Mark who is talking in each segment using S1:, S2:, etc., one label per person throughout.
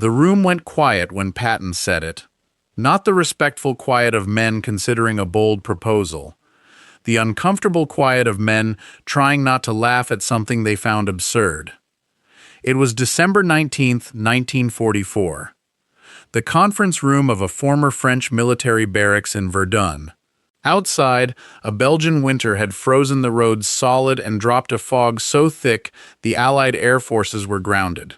S1: The room went quiet when Patton said it. Not the respectful quiet of men considering a bold proposal. The uncomfortable quiet of men trying not to laugh at something they found absurd. It was December 19th, 1944. The conference room of a former French military barracks in Verdun. Outside, a Belgian winter had frozen the roads solid and dropped a fog so thick the Allied air forces were grounded.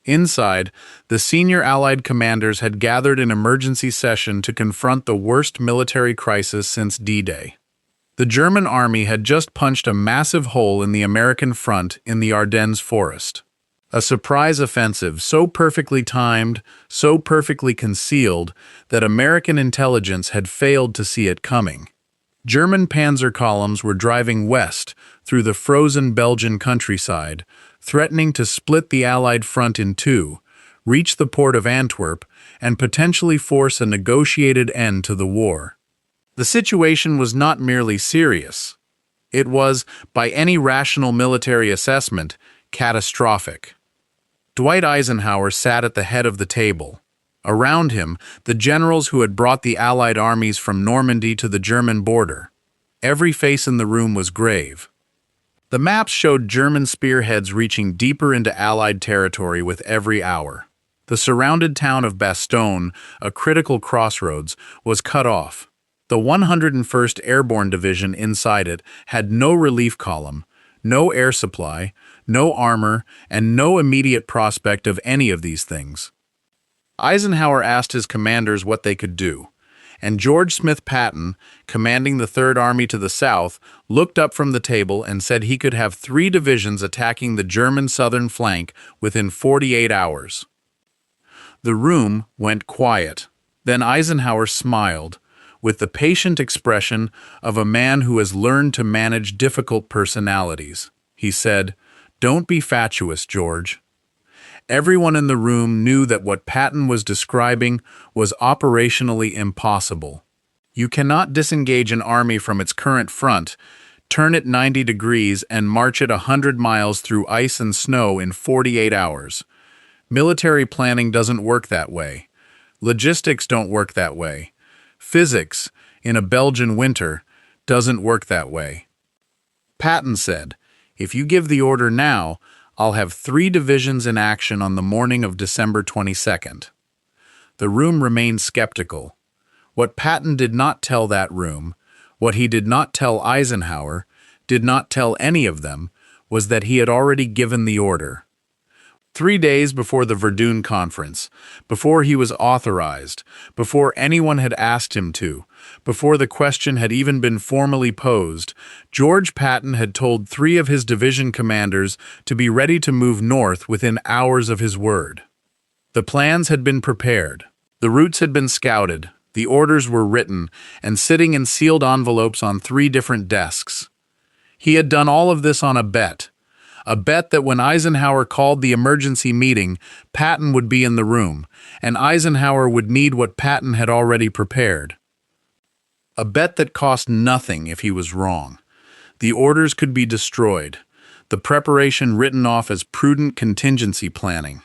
S1: Inside, the senior Allied commanders had gathered in emergency session to confront the worst military crisis since D-Day. The German army had just punched a massive hole in the American front in the Ardennes forest. A surprise offensive so perfectly timed, so perfectly concealed, that American intelligence had failed to see it coming. German panzer columns were driving west through the frozen Belgian countryside, threatening to split the Allied front in two, reach the port of Antwerp, and potentially force a negotiated end to the war. The situation was not merely serious. It was, by any rational military assessment, catastrophic. Dwight Eisenhower sat at the head of the table. Around him, the generals who had brought the Allied armies from Normandy to the German border. Every face in the room was grave. The maps showed German spearheads reaching deeper into Allied territory with every hour. The surrounded town of Bastogne, a critical crossroads, was cut off. The 101st Airborne Division inside it had no relief column, no air supply, no armor, and no immediate prospect of any of these things. Eisenhower asked his commanders what they could do, and George Smith Patton, commanding the Third Army to the south, looked up from the table and said he could have 3 divisions attacking the German southern flank within 48 hours. The room went quiet. Then Eisenhower smiled, with the patient expression of a man who has learned to manage difficult personalities. He said, "Don't be fatuous, George." Everyone in the room knew that what Patton was describing was operationally impossible. You cannot disengage an army from its current front, turn it 90 degrees, and march it 100 miles through ice and snow in 48 hours. Military planning doesn't work that way. Logistics don't work that way. Physics, in a Belgian winter, doesn't work that way. Patton said, "If you give the order now, I'll have 3 divisions in action on the morning of December 22nd. The room remained skeptical. What Patton did not tell that room, what he did not tell Eisenhower, did not tell any of them, was that he had already given the order. 3 days before the Verdun conference, before he was authorized, before anyone had asked him to, before the question had even been formally posed, George Patton had told 3 of his division commanders to be ready to move north within hours of his word. The plans had been prepared, the routes had been scouted, the orders were written, and sitting in sealed envelopes on 3 different desks. He had done all of this on a bet that when Eisenhower called the emergency meeting, Patton would be in the room, and Eisenhower would need what Patton had already prepared. A bet that cost nothing if he was wrong. The orders could be destroyed, the preparation written off as prudent contingency planning.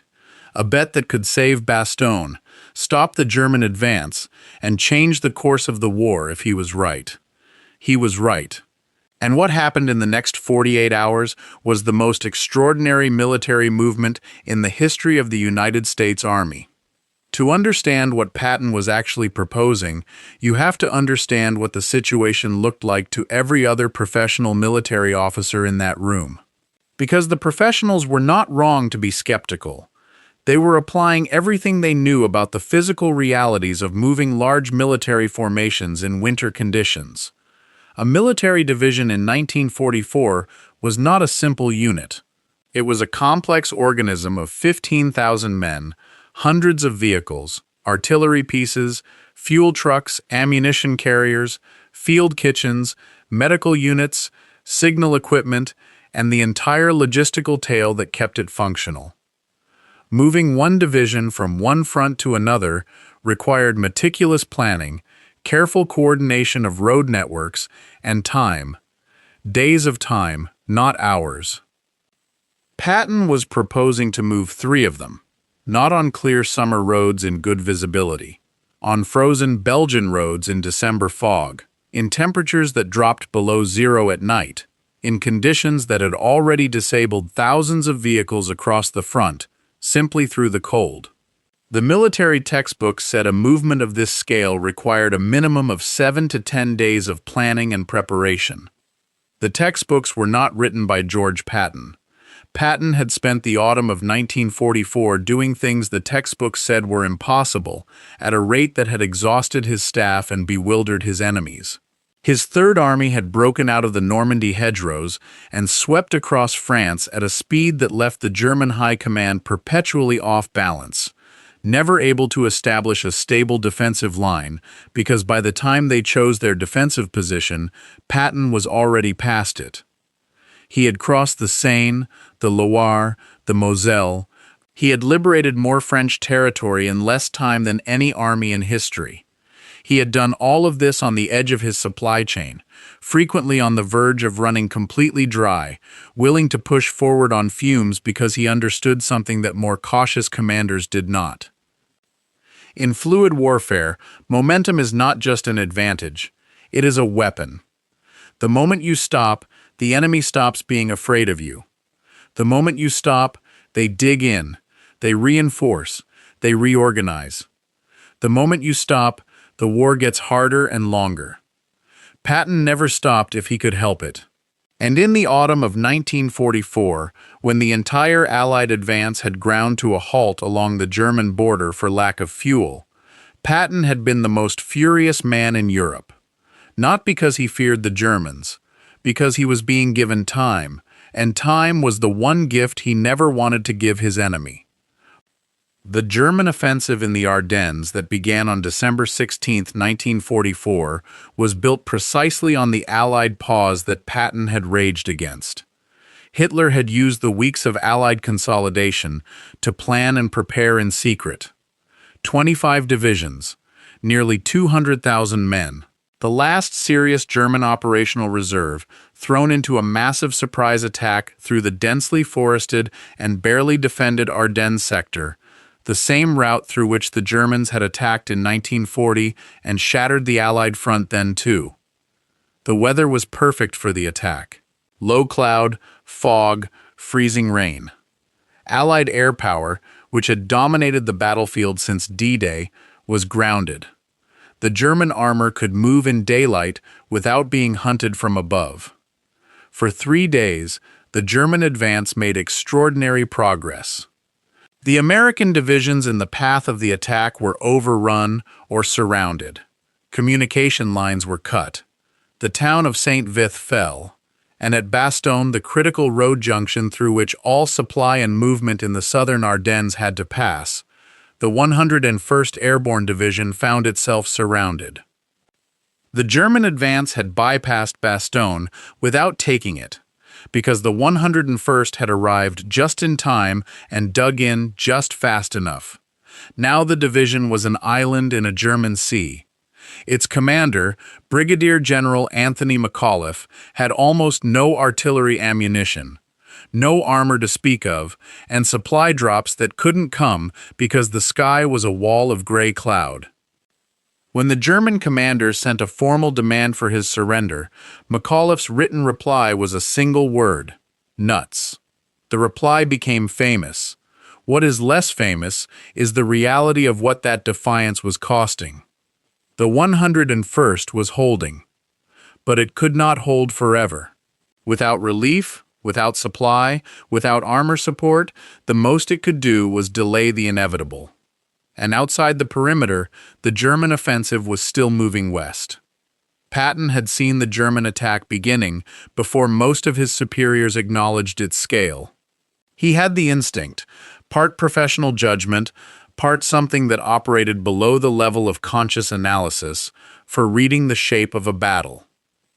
S1: A bet that could save Bastogne, stop the German advance, and change the course of the war if he was right. He was right. And what happened in the next 48 hours was the most extraordinary military movement in the history of the United States Army. To understand what Patton was actually proposing, you have to understand what the situation looked like to every other professional military officer in that room. Because the professionals were not wrong to be skeptical. They were applying everything they knew about the physical realities of moving large military formations in winter conditions. A military division in 1944 was not a simple unit. It was a complex organism of 15,000 men, hundreds of vehicles, artillery pieces, fuel trucks, ammunition carriers, field kitchens, medical units, signal equipment, and the entire logistical tail that kept it functional. Moving one division from one front to another required meticulous planning, careful coordination of road networks, and time. Days of time, not hours. Patton was proposing to move 3 of them. not on clear summer roads in good visibility, on frozen Belgian roads in December fog, in temperatures that dropped below zero at night, in conditions that had already disabled thousands of vehicles across the front, simply through the cold. The military textbooks said a movement of this scale required a minimum of 7 to 10 days of planning and preparation. The textbooks were not written by George Patton. Patton had spent the autumn of 1944 doing things the textbooks said were impossible, at a rate that had exhausted his staff and bewildered his enemies. His Third Army had broken out of the Normandy hedgerows and swept across France at a speed that left the German High Command perpetually off balance, never able to establish a stable defensive line because by the time they chose their defensive position, Patton was already past it. He had crossed the Seine, the Loire, the Moselle. He had liberated more French territory in less time than any army in history. He had done all of this on the edge of his supply chain, frequently on the verge of running completely dry, willing to push forward on fumes because he understood something that more cautious commanders did not. In fluid warfare, momentum is not just an advantage, it is a weapon. The moment you stop, the enemy stops being afraid of you. The moment you stop, they dig in, they reinforce, they reorganize. The moment you stop, the war gets harder and longer. Patton never stopped if he could help it. And in the autumn of 1944, when the entire Allied advance had ground to a halt along the German border for lack of fuel, Patton had been the most furious man in Europe. Not because he feared the Germans, because he was being given time, and time was the one gift he never wanted to give his enemy. The German offensive in the Ardennes that began on December 16, 1944, was built precisely on the Allied pause that Patton had raged against. Hitler had used the weeks of Allied consolidation to plan and prepare in secret. 25 divisions, nearly 200,000 men, the last serious German operational reserve, thrown into a massive surprise attack through the densely forested and barely defended Ardennes sector, the same route through which the Germans had attacked in 1940 and shattered the Allied front then too. The weather was perfect for the attack. Low cloud, fog, freezing rain. Allied air power, which had dominated the battlefield since D-Day, was grounded. The German armor could move in daylight without being hunted from above. For 3 days, the German advance made extraordinary progress. The American divisions in the path of the attack were overrun or surrounded. Communication lines were cut. The town of St. Vith fell, and at Bastogne, the critical road junction through which all supply and movement in the southern Ardennes had to pass, the 101st Airborne Division found itself surrounded. The German advance had bypassed Bastogne without taking it, because the 101st had arrived just in time and dug in just fast enough. Now the division was an island in a German sea. Its commander, Brigadier General Anthony McAuliffe, had almost no artillery ammunition, no armor to speak of, and supply drops that couldn't come because the sky was a wall of gray cloud. When the German commander sent a formal demand for his surrender, McAuliffe's written reply was a single word: nuts. The reply became famous. What is less famous is the reality of what that defiance was costing. The 101st was holding, but it could not hold forever. Without relief, without supply, without armor support, the most it could do was delay the inevitable. And outside the perimeter, the German offensive was still moving west. Patton had seen the German attack beginning before most of his superiors acknowledged its scale. He had the instinct, part professional judgment, part something that operated below the level of conscious analysis, for reading the shape of a battle.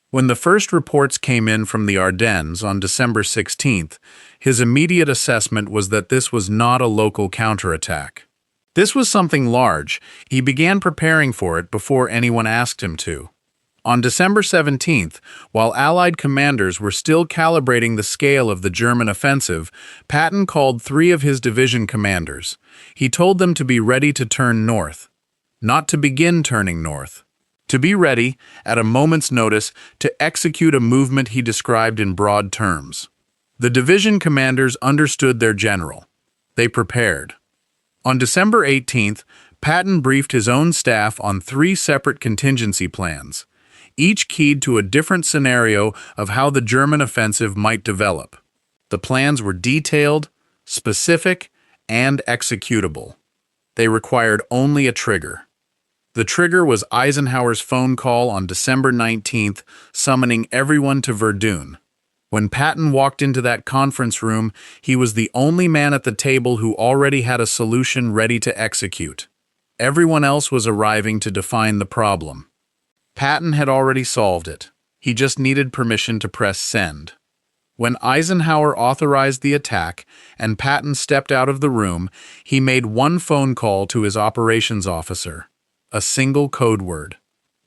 S1: When the first reports came in from the Ardennes on December 16th, his immediate assessment was that this was not a local counterattack. This was something large. He began preparing for it before anyone asked him to. On December 17th, while Allied commanders were still calibrating the scale of the German offensive, Patton called 3 of his division commanders. He told them to be ready to turn north. Not to begin turning north. To be ready, at a moment's notice, to execute a movement he described in broad terms. The division commanders understood their general. They prepared. On December 18th, Patton briefed his own staff on 3 separate contingency plans, each keyed to a different scenario of how the German offensive might develop. The plans were detailed, specific, and executable. They required only a trigger. The trigger was Eisenhower's phone call on December 19th, summoning everyone to Verdun. When Patton walked into that conference room, he was the only man at the table who already had a solution ready to execute. Everyone else was arriving to define the problem. Patton had already solved it. He just needed permission to press send. When Eisenhower authorized the attack and Patton stepped out of the room, he made one phone call to his operations officer. A single code word.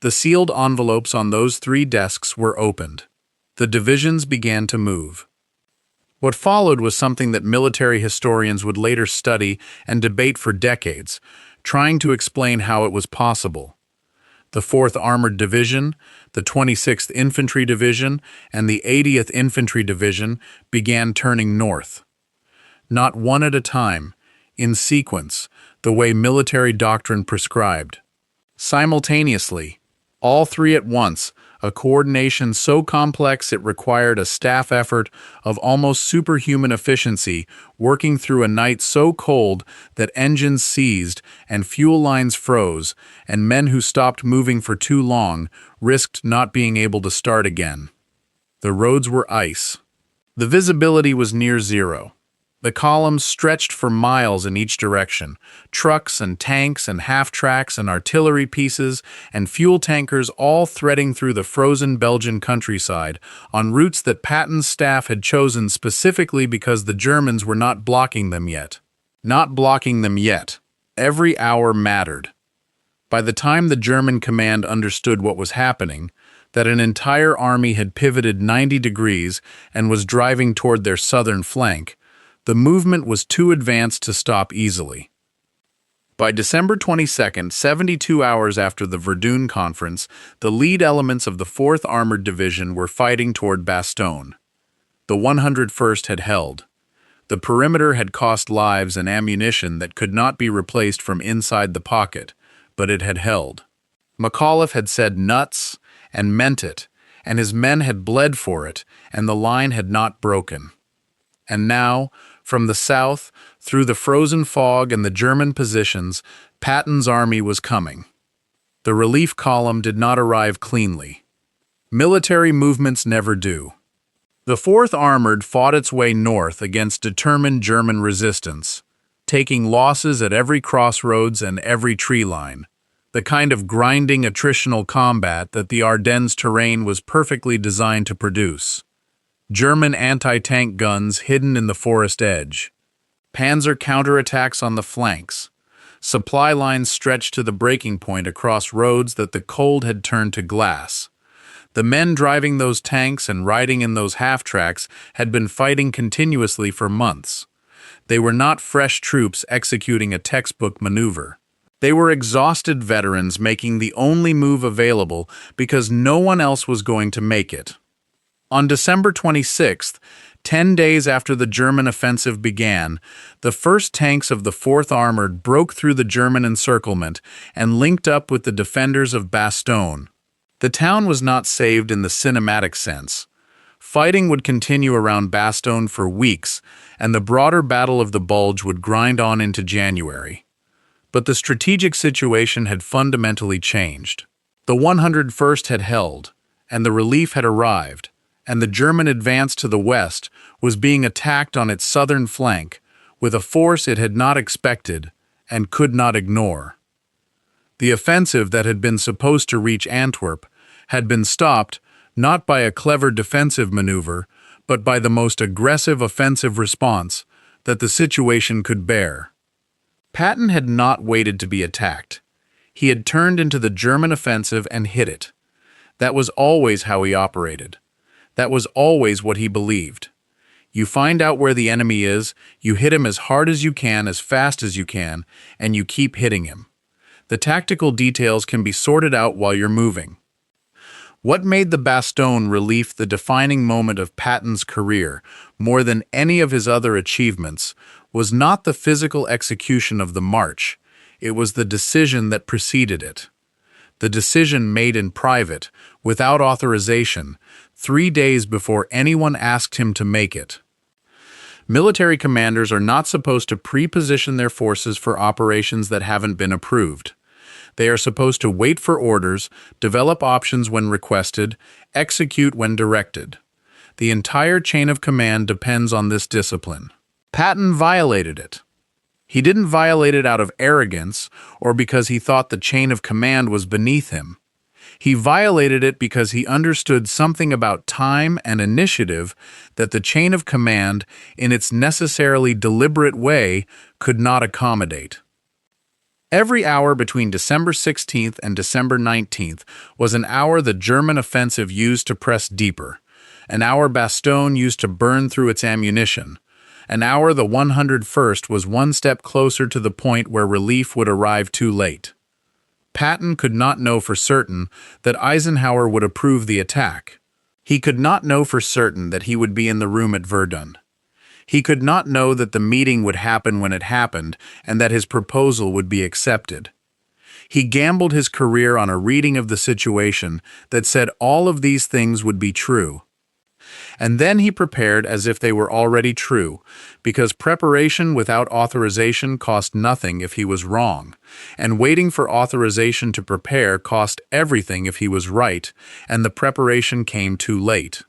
S1: The sealed envelopes on those 3 desks were opened. The divisions began to move. What followed was something that military historians would later study and debate for decades, trying to explain how it was possible. The 4th Armored Division, the 26th Infantry Division, and the 80th Infantry Division began turning north. Not one at a time, in sequence, the way military doctrine prescribed. Simultaneously, all 3 at once, a coordination so complex it required a staff effort of almost superhuman efficiency, working through a night so cold that engines seized and fuel lines froze, and men who stopped moving for too long risked not being able to start again. The roads were ice. The visibility was near zero. The columns stretched for miles in each direction, trucks and tanks and half-tracks and artillery pieces and fuel tankers all threading through the frozen Belgian countryside on routes that Patton's staff had chosen specifically because the Germans were not blocking them yet. Not blocking them yet. Every hour mattered. By the time the German command understood what was happening, that an entire army had pivoted 90 degrees and was driving toward their southern flank, the movement was too advanced to stop easily. By December 22nd, 72 hours after the Verdun conference, the lead elements of the 4th Armored Division were fighting toward Bastogne. The 101st had held. The perimeter had cost lives and ammunition that could not be replaced from inside the pocket, but it had held. McAuliffe had said nuts and meant it, and his men had bled for it, and the line had not broken. And now, from the south, through the frozen fog and the German positions, Patton's army was coming. The relief column did not arrive cleanly. Military movements never do. The 4th Armored fought its way north against determined German resistance, taking losses at every crossroads and every tree line, the kind of grinding attritional combat that the Ardennes terrain was perfectly designed to produce. German anti-tank guns hidden in the forest edge, panzer counterattacks on the flanks, supply lines stretched to the breaking point across roads that the cold had turned to glass. The men driving those tanks and riding in those half-tracks had been fighting continuously for months. They were not fresh troops executing a textbook maneuver. They were exhausted veterans making the only move available because no one else was going to make it. On December 26th, 10 days after the German offensive began, the first tanks of the 4th Armored broke through the German encirclement and linked up with the defenders of Bastogne. The town was not saved in the cinematic sense. Fighting would continue around Bastogne for weeks, and the broader Battle of the Bulge would grind on into January. But the strategic situation had fundamentally changed. The 101st had held, and the relief had arrived, and the German advance to the west was being attacked on its southern flank with a force it had not expected and could not ignore. The offensive that had been supposed to reach Antwerp had been stopped not by a clever defensive maneuver, but by the most aggressive offensive response that the situation could bear. Patton had not waited to be attacked. He had turned into the German offensive and hit it. That was always how he operated. That was always what he believed. You find out where the enemy is, you hit him as hard as you can, as fast as you can, and you keep hitting him. The tactical details can be sorted out while you're moving. What made the Bastogne relief the defining moment of Patton's career, more than any of his other achievements, was not the physical execution of the march, it was the decision that preceded it. The decision made in private, without authorization, 3 days before anyone asked him to make it. Military commanders are not supposed to pre-position their forces for operations that haven't been approved. They are supposed to wait for orders, develop options when requested, execute when directed. The entire chain of command depends on this discipline. Patton violated it. He didn't violate it out of arrogance or because he thought the chain of command was beneath him. He violated it because he understood something about time and initiative that the chain of command, in its necessarily deliberate way, could not accommodate. Every hour between December 16th and December 19th was an hour the German offensive used to press deeper, an hour Bastogne used to burn through its ammunition, an hour the 101st was one step closer to the point where relief would arrive too late. Patton could not know for certain that Eisenhower would approve the attack. He could not know for certain that he would be in the room at Verdun. He could not know that the meeting would happen when it happened and that his proposal would be accepted. He gambled his career on a reading of the situation that said all of these things would be true. And then he prepared as if they were already true, because preparation without authorization cost nothing if he was wrong, and waiting for authorization to prepare cost everything if he was right, and the preparation came too late.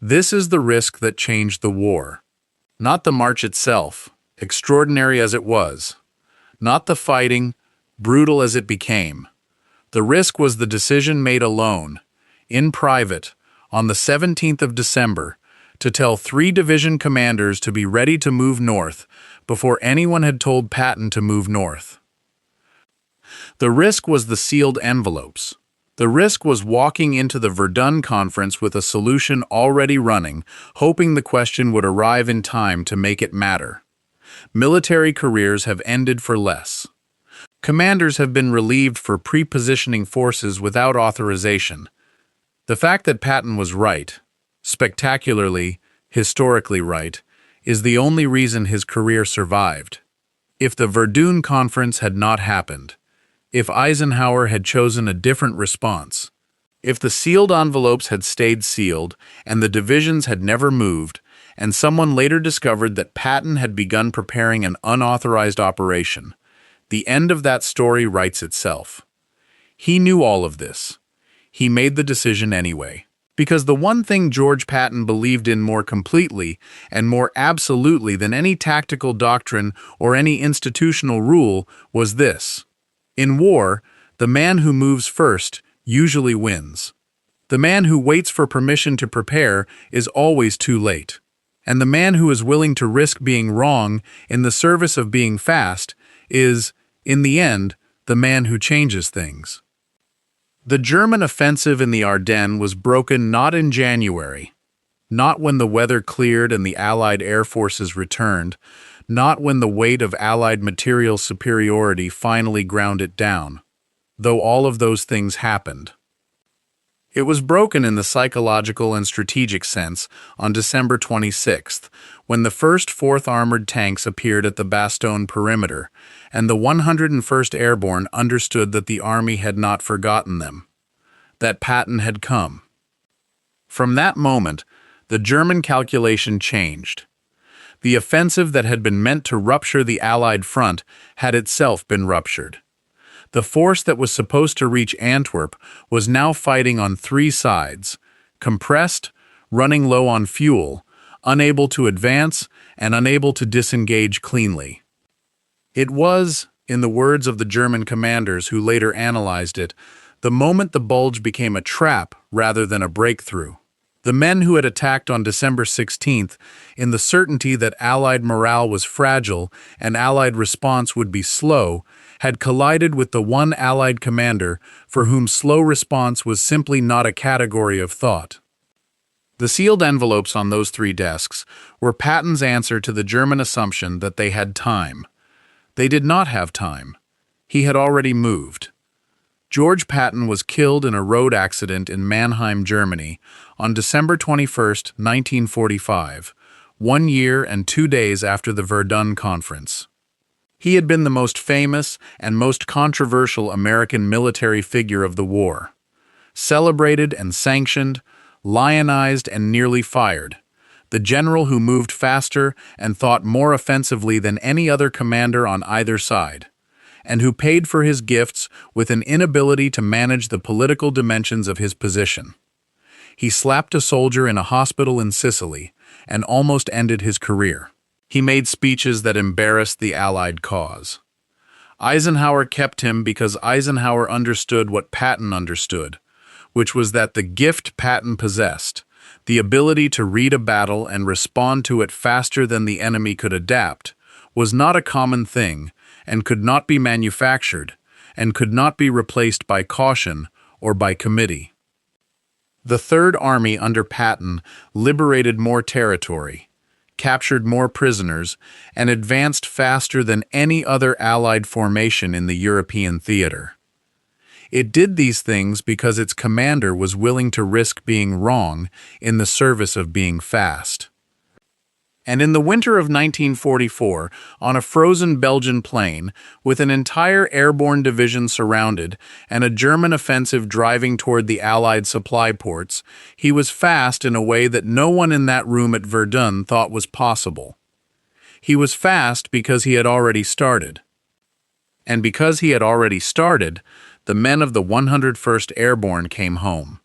S1: This is the risk that changed the war. Not the march itself, extraordinary as it was. Not the fighting, brutal as it became. The risk was the decision made alone, in private, on the 17th of December, to tell 3 division commanders to be ready to move north before anyone had told Patton to move north. The risk was the sealed envelopes. The risk was walking into the Verdun conference with a solution already running, hoping the question would arrive in time to make it matter. Military careers have ended for less. Commanders have been relieved for pre-positioning forces without authorization. The fact that Patton was right, spectacularly, historically right, is the only reason his career survived. If the Verdun conference had not happened, if Eisenhower had chosen a different response, if the sealed envelopes had stayed sealed and the divisions had never moved, and someone later discovered that Patton had begun preparing an unauthorized operation, the end of that story writes itself. He knew all of this. He made the decision anyway. Because the one thing George Patton believed in more completely and more absolutely than any tactical doctrine or any institutional rule was this. In war, the man who moves first usually wins. The man who waits for permission to prepare is always too late. And the man who is willing to risk being wrong in the service of being fast is, in the end, the man who changes things. The German offensive in the Ardennes was broken not in January, not when the weather cleared and the Allied air forces returned, not when the weight of Allied material superiority finally ground it down, though all of those things happened. It was broken in the psychological and strategic sense on December 26th, when the first 4th Armored tanks appeared at the Bastogne perimeter, and the 101st Airborne understood that the Army had not forgotten them, that Patton had come. From that moment, the German calculation changed. The offensive that had been meant to rupture the Allied front had itself been ruptured. The force that was supposed to reach Antwerp was now fighting on 3 sides, compressed, running low on fuel, unable to advance, and unable to disengage cleanly. It was, in the words of the German commanders who later analyzed it, the moment the Bulge became a trap rather than a breakthrough. The men who had attacked on December 16th, in the certainty that Allied morale was fragile and Allied response would be slow, had collided with the one Allied commander for whom slow response was simply not a category of thought. The sealed envelopes on those three desks were Patton's answer to the German assumption that they had time. They did not have time. He had already moved. George Patton was killed in a road accident in Mannheim, Germany, on December 21, 1945, 1 year and 2 days after the Verdun Conference. He had been the most famous and most controversial American military figure of the war. Celebrated and sanctioned, lionized and nearly fired, the general who moved faster and thought more offensively than any other commander on either side, and who paid for his gifts with an inability to manage the political dimensions of his position. He slapped a soldier in a hospital in Sicily and almost ended his career. He made speeches that embarrassed the Allied cause. Eisenhower kept him because Eisenhower understood what Patton understood, which was that the gift Patton possessed, the ability to read a battle and respond to it faster than the enemy could adapt, was not a common thing and could not be manufactured, and could not be replaced by caution or by committee. The Third Army under Patton liberated more territory, captured more prisoners, and advanced faster than any other Allied formation in the European theater. It did these things because its commander was willing to risk being wrong in the service of being fast. And in the winter of 1944, on a frozen Belgian plain, with an entire airborne division surrounded and a German offensive driving toward the Allied supply ports, he was fast in a way that no one in that room at Verdun thought was possible. He was fast because he had already started. And because he had already started, the men of the 101st Airborne came home.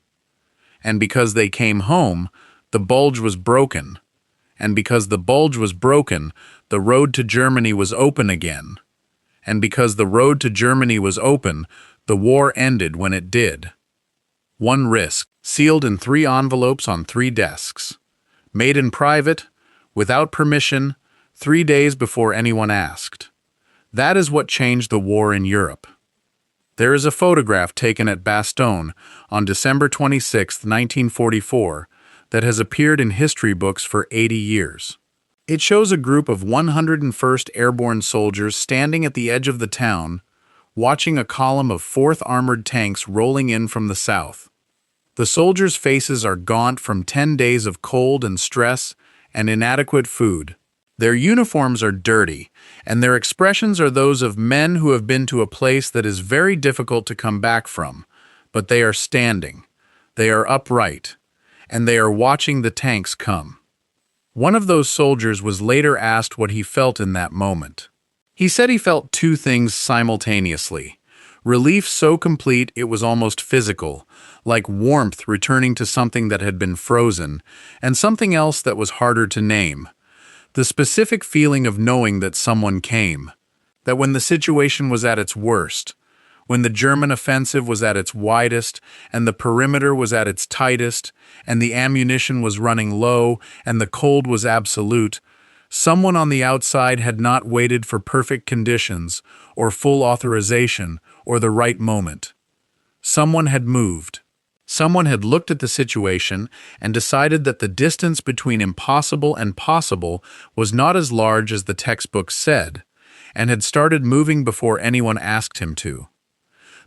S1: And because they came home, the Bulge was broken. And because the Bulge was broken, the road to Germany was open again. And because the road to Germany was open, the war ended when it did. One risk, sealed in 3 envelopes on 3 desks. Made in private, without permission, 3 days before anyone asked. That is what changed the war in Europe. There is a photograph taken at Bastogne on December 26, 1944, that has appeared in history books for 80 years. It shows a group of 101st Airborne soldiers standing at the edge of the town, watching a column of 4th Armored tanks rolling in from the south. The soldiers' faces are gaunt from 10 days of cold and stress and inadequate food. Their uniforms are dirty, and their expressions are those of men who have been to a place that is very difficult to come back from, but they are standing, they are upright, and they are watching the tanks come. One of those soldiers was later asked what he felt in that moment. He said he felt 2 things simultaneously. Relief so complete it was almost physical, like warmth returning to something that had been frozen, and something else that was harder to name. The specific feeling of knowing that someone came, that when the situation was at its worst, when the German offensive was at its widest, and the perimeter was at its tightest, and the ammunition was running low, and the cold was absolute, someone on the outside had not waited for perfect conditions, or full authorization, or the right moment. Someone had moved. Someone had looked at the situation and decided that the distance between impossible and possible was not as large as the textbooks said, and had started moving before anyone asked him to.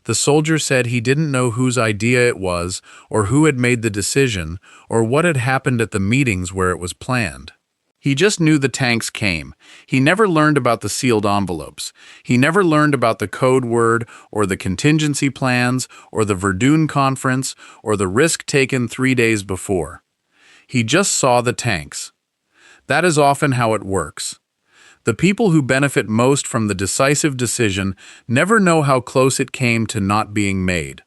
S1: The soldier said he didn't know whose idea it was, or who had made the decision, or what had happened at the meetings where it was planned. He just knew the tanks came. He never learned about the sealed envelopes. He never learned about the code word, or the contingency plans, or the Verdun conference, or the risk taken 3 days before. He just saw the tanks. That is often how it works. The people who benefit most from the decisive decision never know how close it came to not being made.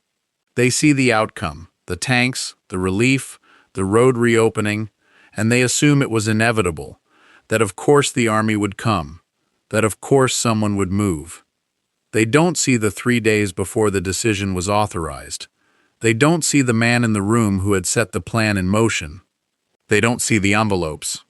S1: They see the outcome, the tanks, the relief, the road reopening, and they assume it was inevitable, that of course the army would come, that of course someone would move. They don't see the 3 days before the decision was authorized. They don't see the man in the room who had set the plan in motion. They don't see the envelopes.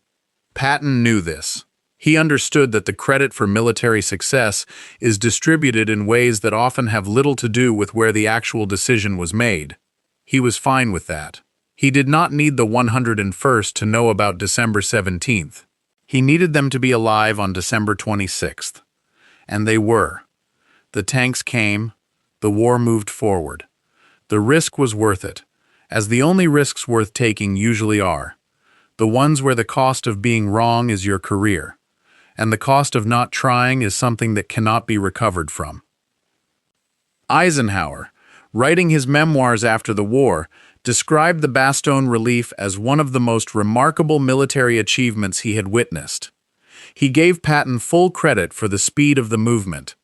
S1: Patton knew this. He understood that the credit for military success is distributed in ways that often have little to do with where the actual decision was made. He was fine with that. He did not need the 101st to know about December 17th. He needed them to be alive on December 26th. And they were. The tanks came. The war moved forward. The risk was worth it, as the only risks worth taking usually are. The ones where the cost of being wrong is your career, and the cost of not trying is something that cannot be recovered from. Eisenhower, writing his memoirs after the war, described the Bastogne relief as one of the most remarkable military achievements he had witnessed. He gave Patton full credit for the speed of the movement.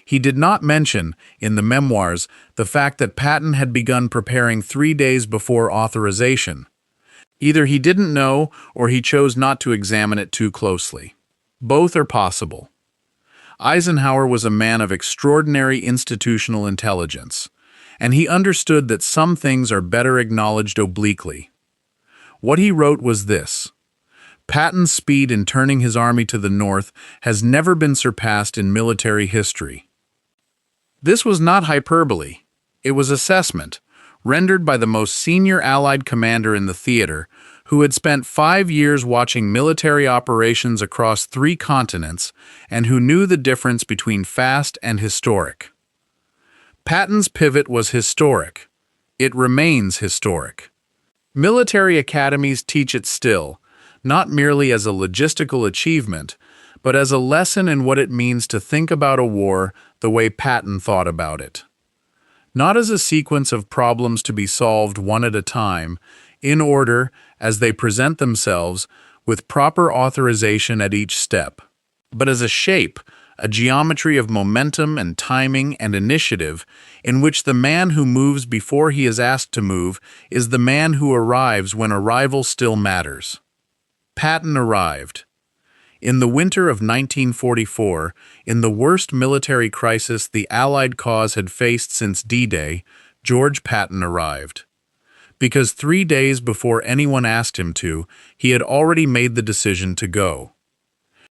S1: He did not mention, in the memoirs, the fact that Patton had begun preparing 3 days before authorization. Either he didn't know or he chose not to examine it too closely. Both are possible. Eisenhower was a man of extraordinary institutional intelligence, and he understood that some things are better acknowledged obliquely. What he wrote was this: Patton's speed in turning his army to the north has never been surpassed in military history. This was not hyperbole. It was assessment, rendered by the most senior Allied commander in the theater, who had spent 5 years watching military operations across 3 continents and who knew the difference between fast and historic. Patton's pivot was historic. It remains historic. Military academies teach it still, not merely as a logistical achievement, but as a lesson in what it means to think about a war the way Patton thought about it. Not as a sequence of problems to be solved one at a time, in order, as they present themselves, with proper authorization at each step, but as a shape, a geometry of momentum and timing and initiative in which the man who moves before he is asked to move is the man who arrives when arrival still matters. Patton arrived. In the winter of 1944, in the worst military crisis the Allied cause had faced since D-Day, George Patton arrived. Because 3 days before anyone asked him to, he had already made the decision to go.